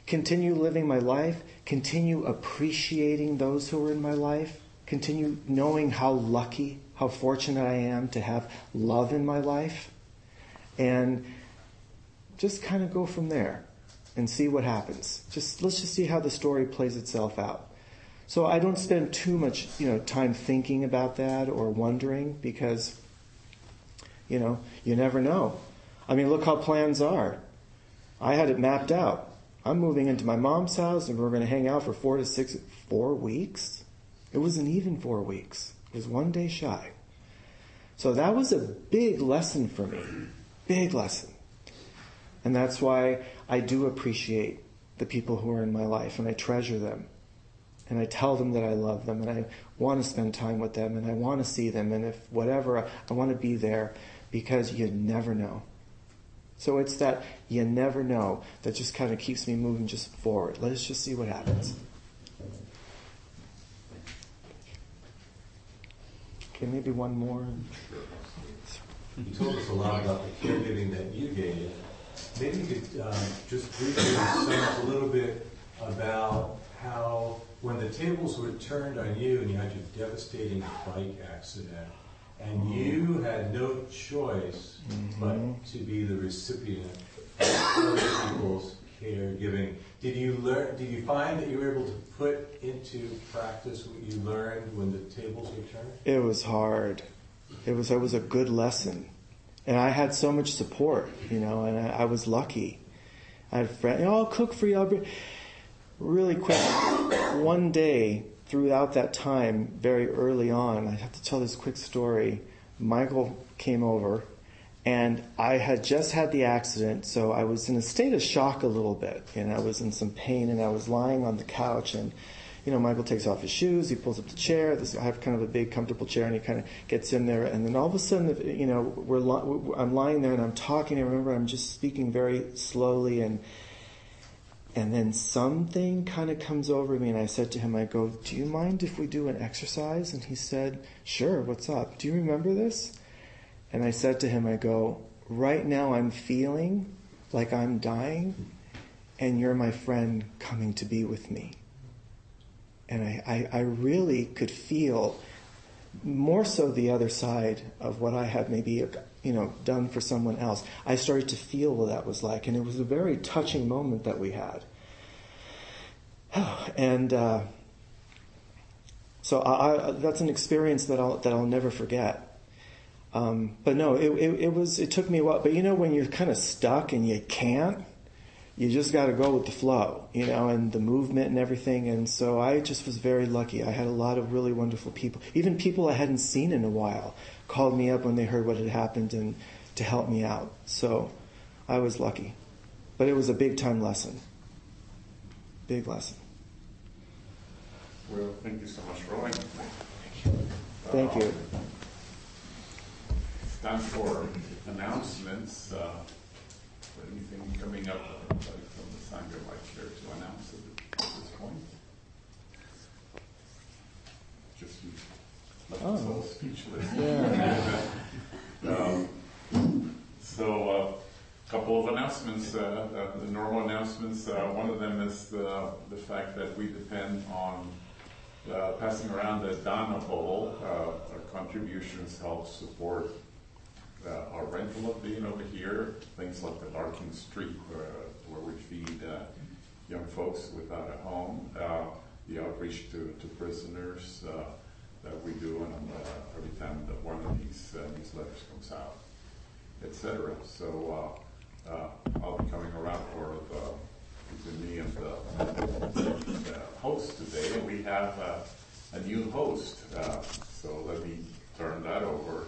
continue living my life, continue appreciating those who are in my life, continue knowing how lucky, how fortunate I am to have love in my life, and just kind of go from there and see what happens. Let's just see how the story plays itself out. So I don't spend too much, time thinking about that or wondering, because, you never know. I mean, look how plans are. I had it mapped out. I'm moving into my mom's house, and we're going to hang out for 4 weeks. It wasn't even 4 weeks. It was 1 day shy. So that was a big lesson for me. Big lesson. And that's why I do appreciate the people who are in my life, and I treasure them. And I tell them that I love them, and I want to spend time with them, and I want to see them, and if whatever, I want to be there, because you never know. So it's that you never know that just kind of keeps me moving just forward. Let's just see what happens. Okay, maybe one more. You told us a lot about the caregiving that you gave. Maybe you could just briefly sum up a little bit about how, when the tables were turned on you and you had your devastating bike accident, and you had no choice but to be the recipient of other people's caregiving. Did you find that you were able to put into practice what you learned when the tables were turned? It was hard. It was a good lesson. And I had so much support, and I was lucky. I had friends, I'll cook for you. I'll be... Really quick, one day throughout that time, very early on, I have to tell this quick story. Michael came over, and I had just had the accident, so I was in a state of shock a little bit, and I was in some pain, and I was lying on the couch, and Michael takes off his shoes, he pulls up the chair. I have kind of a big, comfortable chair, and he kind of gets in there, and then all of a sudden, I'm lying there, and I'm talking. I remember I'm just speaking very slowly, and then something kind of comes over me, and I said to him, I go, do you mind if we do an exercise? And he said, sure, what's up? Do you remember this? And I said to him, I go, right now I'm feeling like I'm dying, and you're my friend coming to be with me. And I really could feel more so the other side of what I had maybe done for someone else. I started to feel what that was like, and it was a very touching moment that we had. And so that's an experience that I'll never forget. But no, it took me a while. But when you're kind of stuck and you can't, you just got to go with the flow, and the movement and everything. And so I just was very lucky. I had a lot of really wonderful people. Even people I hadn't seen in a while called me up when they heard what had happened and to help me out. So I was lucky. But it was a big-time lesson. Big lesson. Well, thank you so much, Roy. Thank you. It's time for announcements. Anything coming up from the Sangha might care to announce at this point? Just you left us all speechless. Yeah. So, a couple of announcements, the normal announcements. One of them is the fact that we depend on passing around the Dana Bowl. Our contributions help support our rental of being over here, things like the Larkin Street where we feed young folks without a home, the outreach to prisoners that we do every time that one of these newsletters comes out, etc. So I'll be coming around for me and the host today, and we have a new host. So let me turn that over.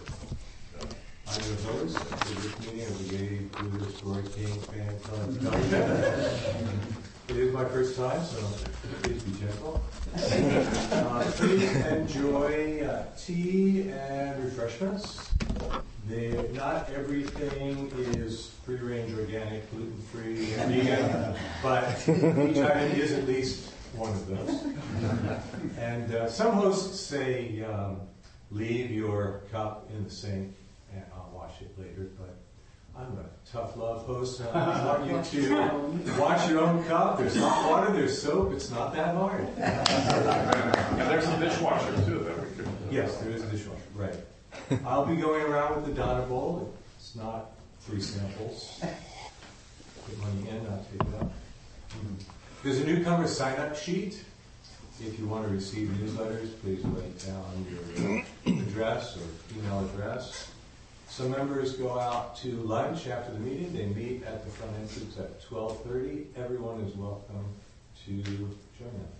I'm your host for this meeting of the Gay Buddhist Roy King Fan Club. It is my first time, so please be gentle. Please enjoy tea and refreshments. Not everything is free-range, organic, gluten-free, and vegan, but each item is at least one of those. And some hosts say leave your cup in the sink and I'll wash it later, but I'm a tough love host, and I want you to wash your own cup. There's hot water, there's soap, it's not that hard. And there's a dishwasher too that we could. Yes, there is a dishwasher, right. I'll be going around with the Dana Bowl. It's not free samples. Get money in, not take it out. There's a newcomer sign-up sheet. If you want to receive newsletters, please write down your address or email address. Some members go out to lunch after the meeting. They meet at the front entrance at 12:30. Everyone is welcome to join them.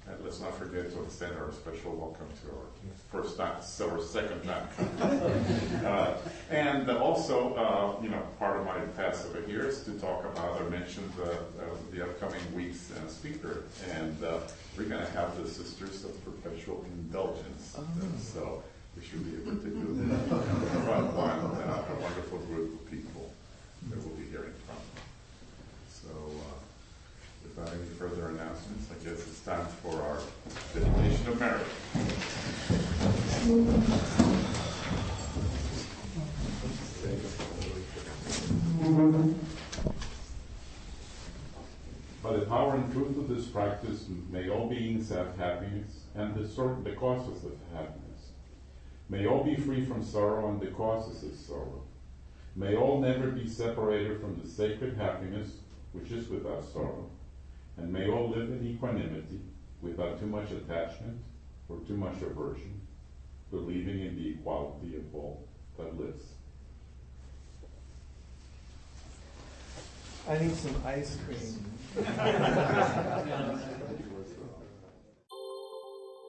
And let's not forget to extend our special welcome to our second time. And also, part of my task over here is to talk about, I mentioned the upcoming week's speaker, and we're going to have the Sisters of Perpetual Indulgence. So we should be able to do the front one, a wonderful group of people that we'll be hearing from. So, without any further announcements, I guess it's time for our dedication of merit. By the power and truth of this practice, may all beings have happiness and the causes of happiness. May all be free from sorrow and the causes of sorrow. May all never be separated from the sacred happiness which is without sorrow. And may all live in equanimity, without too much attachment or too much aversion, believing in the equality of all that lives. I need some ice cream.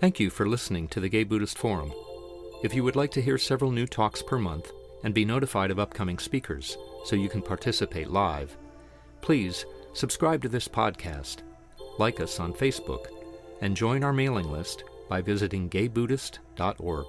Thank you for listening to the Gay Buddhist Forum. If you would like to hear several new talks per month and be notified of upcoming speakers so you can participate live, please subscribe to this podcast, like us on Facebook, and join our mailing list by visiting gaybuddhist.org.